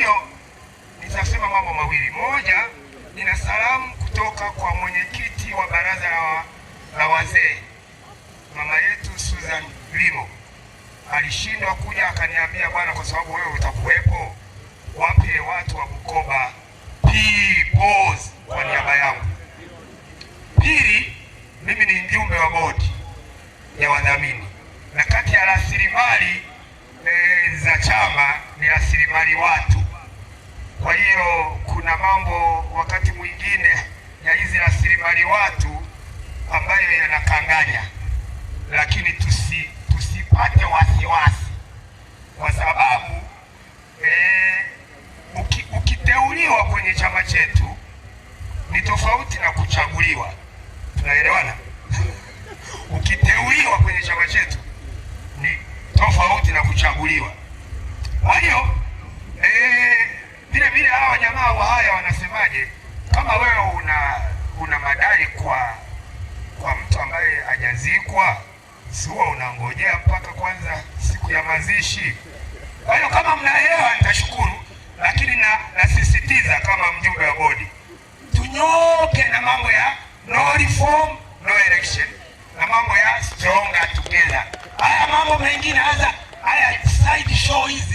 hiyo nitasema mambo mawili. Moja, nina salamu kutoka kwa mwenyekiti wa baraza la wazee, mama yetu Susan Limo. Alishindwa kuja, akaniambia bwana, kwa sababu wewe utakuwepo, wape watu wa Bukoba pause kwa niaba yangu. Pili, mimi ni mjumbe wa bodi ya wadhamini, na kati ya rasilimali za chama ni rasilimali watu. Kwa hiyo kuna mambo wakati mwingine ya hizi rasilimali watu ambayo yanakanganya, lakini tusipate wasiwasi, kwa sababu ukiteuliwa kwenye chama chetu ni tofauti na kuchaguliwa. Tunaelewana? Ukiteuliwa kwenye chama chetu ni tofauti na kuchaguliwa. Kwa hiyo vile vile hawa jamaa wa haya wanasemaje, kama wewe una madai kwa mtu ambaye hajazikwa, sio unangojea mpaka kwanza siku ya mazishi. Kwa hiyo kama mnaelewa nitashukuru, lakini nasisitiza kama mjumbe wa bodi, tunyoke na mambo ya no reform no election na mambo ya stronger together. Haya mambo mengine haya side shows